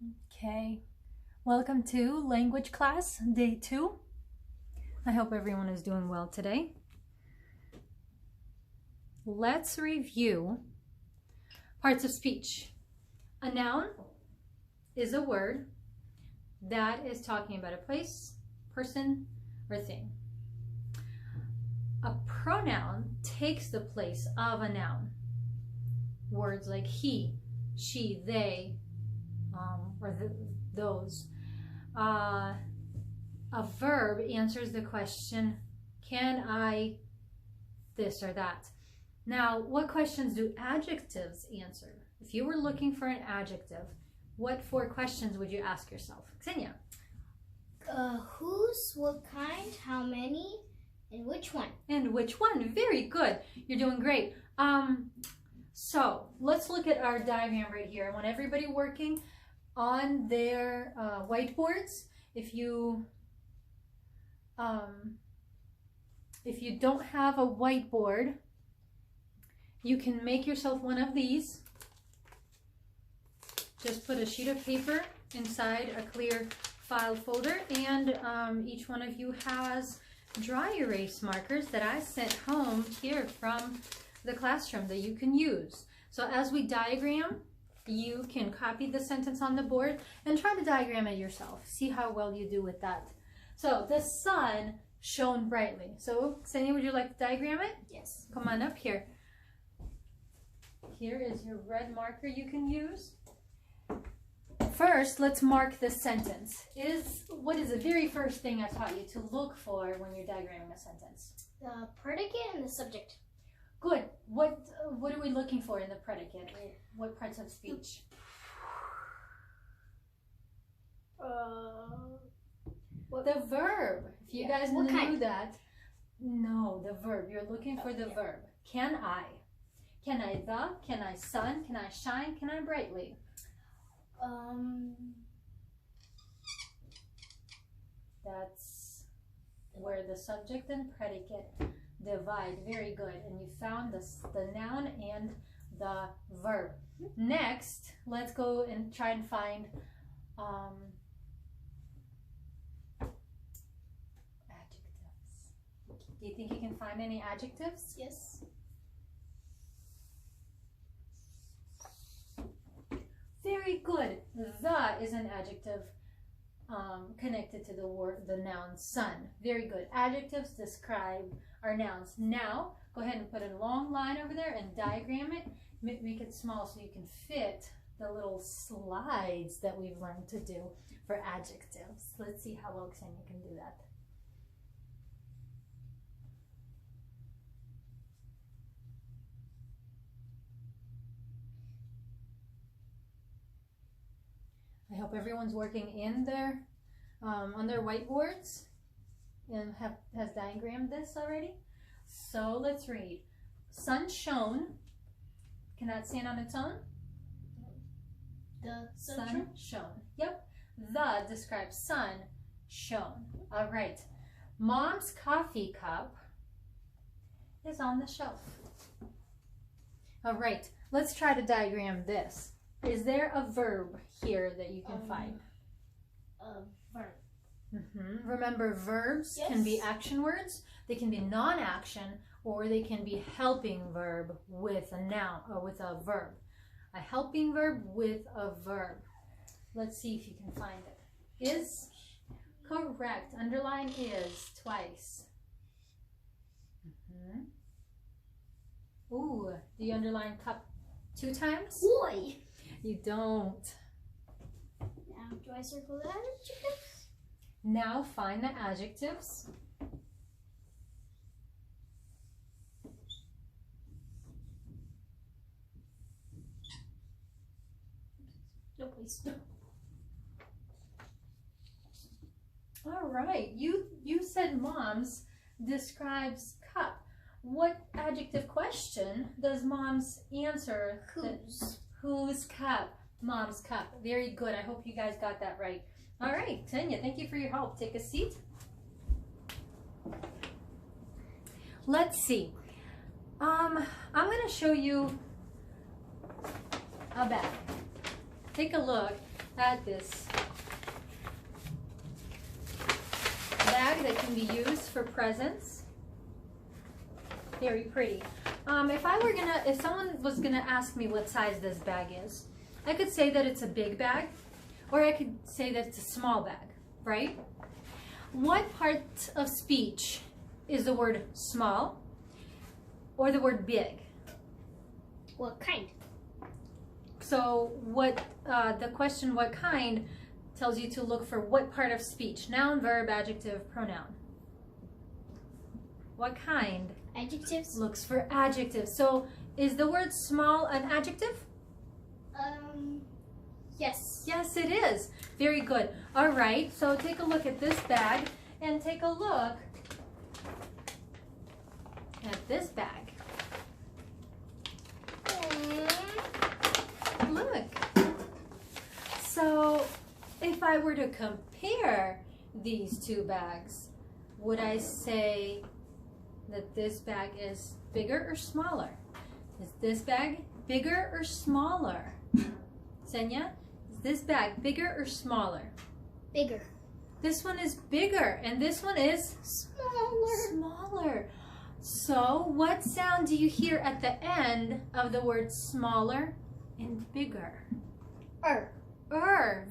Okay, welcome to language class, day 2. I hope everyone is doing well today. Let's review parts of speech. A noun is a word that is talking about a place, person, or thing. A pronoun takes the place of a noun. Words like he, she, they, those. A verb answers the question, can I this or that? Now, what questions do adjectives answer? If you were looking for an adjective, what 4 questions would you ask yourself? Xenia. Whose, what kind, how many, and which one? And which one? Very good. You're doing great. So let's look at our diagram right here. I want everybody working on their whiteboards. If you don't have a whiteboard, you can make yourself one of these. Just put a sheet of paper inside a clear file folder, and each one of you has dry erase markers that I sent home here from the classroom that you can use. So as we diagram, you can copy the sentence on the board and try to diagram it yourself. See how well you do with that. So the sun shone brightly. So Xenia, would you like to diagram it? Yes. Come on up here. Here is your red marker you can use. First, let's mark the sentence. What is the very first thing I taught you to look for when you're diagramming a sentence? The predicate and the subject. Good. What are we looking for in the predicate? What parts of speech? The verb. If you guys knew that. No, the verb. You're looking for the verb. Can I? Can I the? Can I sun? Can I shine? Can I brightly? That's where the subject and predicate divide. Very good. And you found the noun and the verb. Next, let's go and try and find adjectives. Do you think you can find any adjectives? Yes. Very good. The is an adjective connected to the noun sun. Very good. Adjectives describe our nouns. Now, go ahead and put a long line over there and diagram it. Make it small so you can fit the little slides that we've learned to do for adjectives. Let's see how well Xenia can do that. I hope everyone's working in their on their whiteboards and has diagrammed this already. So let's read. Sun shone. Can that stand on its own? The sun shone. Yep. The describes sun shone. All right. Mom's coffee cup is on the shelf. All right. Let's try to diagram this. Is there a verb here that you can find? A verb. Remember, verbs Yes. can be action words, they can be non-action, or they can be helping verb with a noun or with a verb. A helping verb with a verb. Let's see if you can find it. Is correct. Underline is twice. Ooh, do you underline cup 2 times? Boy. You don't. Now, do I circle the adjectives? Now find the adjectives. No, please. All right, you said mom's describes cup. What adjective question does mom's answer? Whose? Whose cup? Mom's cup. Very good. I hope you guys got that right. All right, Xenia, thank you for your help. Take a seat. Let's see. I'm going to show you a bag. take a look at this bag that can be used for presents. Very pretty. If someone was gonna ask me what size this bag is, I could say that it's a big bag, or I could say that it's a small bag, right? What part of speech is the word small or the word big? What kind? So the question what kind tells you to look for what part of speech. Noun, verb, adjective, pronoun. What kind? Adjectives? Looks for adjectives. So is the word small an adjective? Yes. Yes, it is. Very good. All right, so take a look at this bag and take a look at this bag. Look. So if I were to compare these two bags, would I say that this bag is bigger or smaller? Is this bag bigger or smaller? Senya, is this bag bigger or smaller? Bigger. This one is bigger and this one is Smaller. smaller. So what sound do you hear at the end of the word smaller and bigger?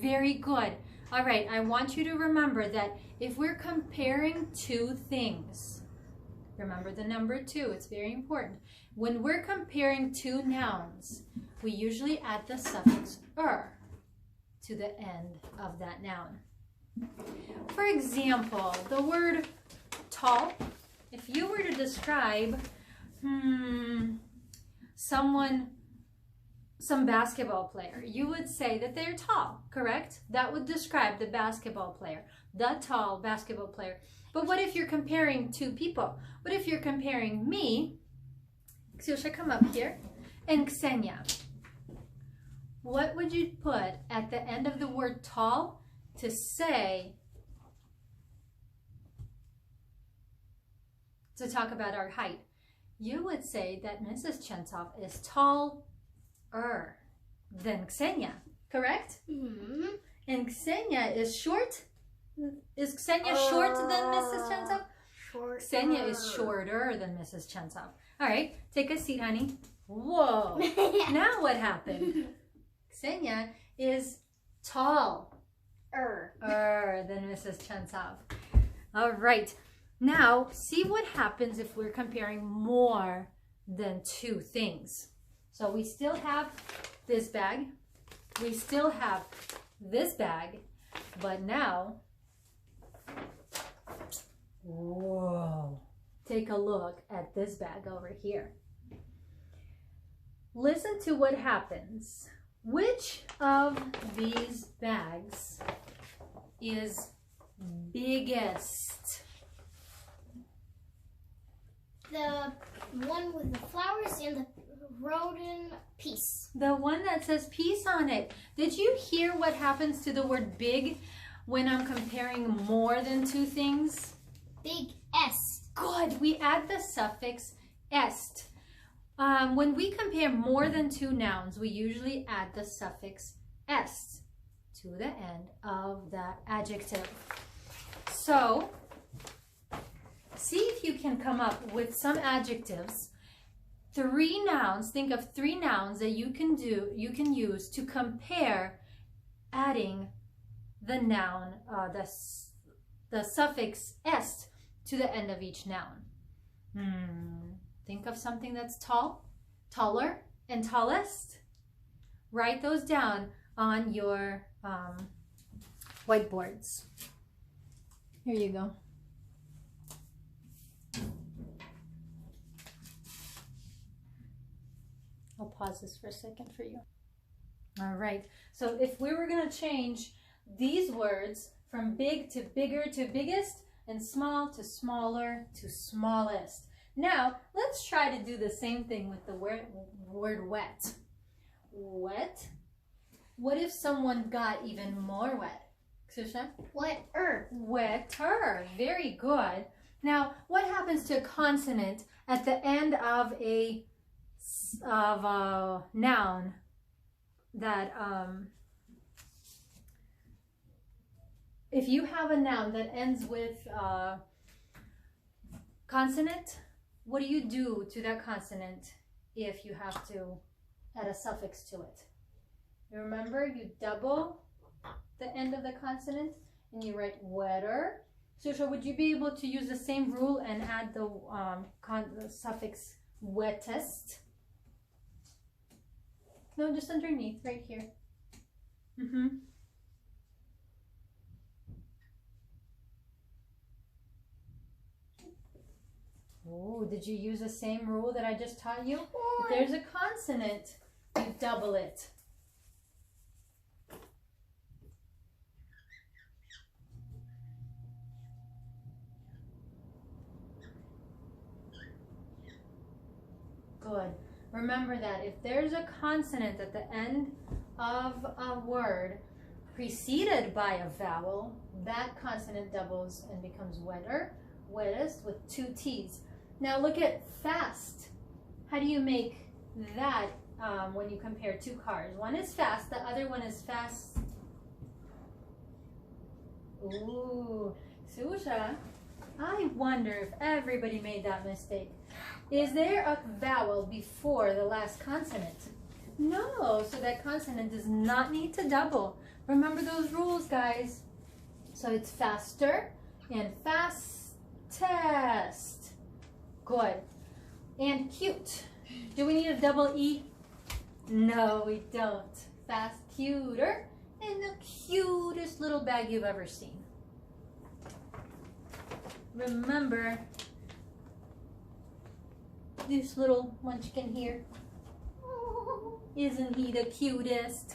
Very good. All right, I want you to remember that if we're comparing two things, remember the number 2, it's very important. When we're comparing two nouns, we usually add the suffix to the end of that noun. For example, the word tall, if you were to describe some basketball player, you would say that they're tall, correct? That would describe the basketball player, the tall basketball player. But what if you're comparing two people? What if you're comparing me, Ksiusha, come up here, and Ksenia? What would you put at the end of the word tall to say, to talk about our height? You would say that Mrs. Chentov is taller than Ksenia, correct? Mm-hmm. And Ksenia is short. Is Ksenia short than Mrs. Chentov? Short. Ksenia is shorter than Mrs. Chentov. All right, take a seat, honey. Whoa. Now what happened? Ksenia is taller than Mrs. Chentov. All right. Now, see what happens if we're comparing more than two things. So we still have this bag. We still have this bag. But now, whoa, take a look at this bag over here. Listen to what happens. Which of these bags is biggest? The one with the flowers and the rodent piece. The one that says peace on it. Did you hear what happens to the word big when I'm comparing more than two things? Big S. Good. We add the suffix est. When we compare more than two nouns, we usually add the suffix est to the end of the adjective. So, see if you can come up with some adjectives. 3 nouns, think of 3 nouns that you can use to compare adding the noun, the suffix est to the end of each noun. Think of something that's tall, taller, and tallest. Write those down on your whiteboards. Here you go. I'll pause this for a second for you. All right, so if we were going to change these words from big to bigger to biggest and small to smaller to smallest. Now, let's try to do the same thing with the word wet. Wet. What if someone got even more wet? Ksiusha? Wetter. Wetter. Very good. Now, what happens to a consonant at the end of a noun that if you have a noun that ends with consonant, what do you do to that consonant if you have to add a suffix to it? You remember, you double the end of the consonant and you write wetter. Susha, would you be able to use the same rule and add the suffix wettest? No, just underneath, right here. Oh, did you use the same rule that I just taught you? If there's a consonant, you double it. Good. Remember that if there's a consonant at the end of a word preceded by a vowel, that consonant doubles and becomes wetter, wettest with 2 T's. Now look at fast. How do you make that when you compare 2 cars? One is fast, the other one is fast. Ooh, Susha, I wonder if everybody made that mistake. Is there a vowel before the last consonant? No, so that consonant does not need to double. Remember those rules, guys. So it's faster and fastest. Good. And cute. Do we need a double E? No, we don't. Fast, cuter, and the cutest little bag you've ever seen. Remember this little munchkin here. Isn't he the cutest?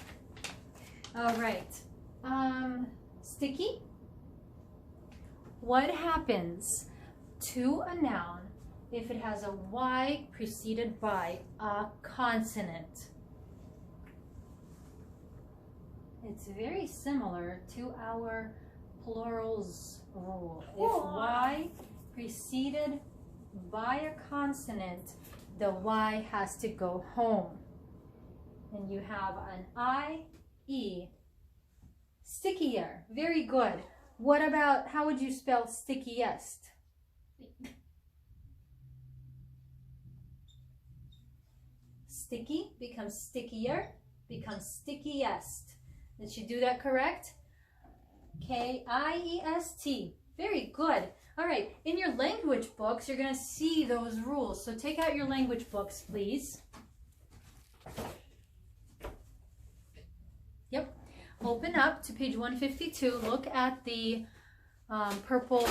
All right. Sticky. What happens to a noun if it has a Y preceded by a consonant? It's very similar to our plurals rule. If Y preceded by a consonant, the Y has to go home. And you have an I-E. Stickier. Very good. What about, how would you spell stickiest? Sticky becomes stickier, becomes stickiest. Did you do that correct? K-I-E-S-T. Very good. All right, in your language books, you're going to see those rules. So take out your language books, please. Yep. Open up to page 152. Look at the purple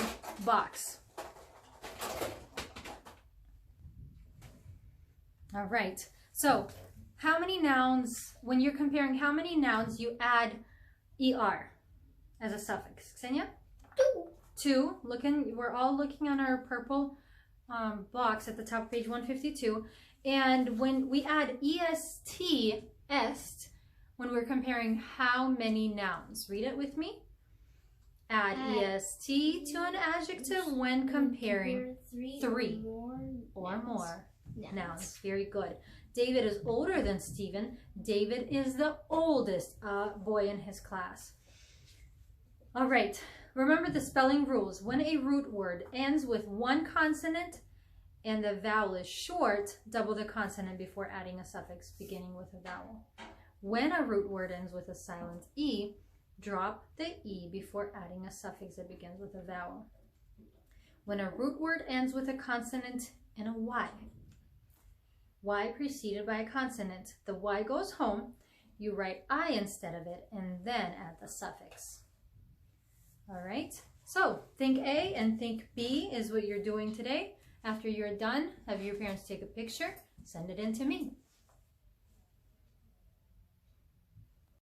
box. All right. So how many nouns, when you're comparing how many nouns, you add ER as a suffix? Ksenia? 2. We're all looking on our purple box at the top of page 152. And when we add EST, est, when we're comparing how many nouns. Read it with me. Add EST to an adjective when comparing 3 or more nouns. Very good. David is older than Stephen. David is the oldest boy in his class. All right. Remember the spelling rules. When a root word ends with one consonant and the vowel is short, double the consonant before adding a suffix beginning with a vowel. When a root word ends with a silent E, drop the E before adding a suffix that begins with a vowel. When a root word ends with a consonant and a Y, Y preceded by a consonant, the Y goes home, you write I instead of it, and then add the suffix. All right, so think A and think B is what you're doing today. After you're done, have your parents take a picture, send it in to me.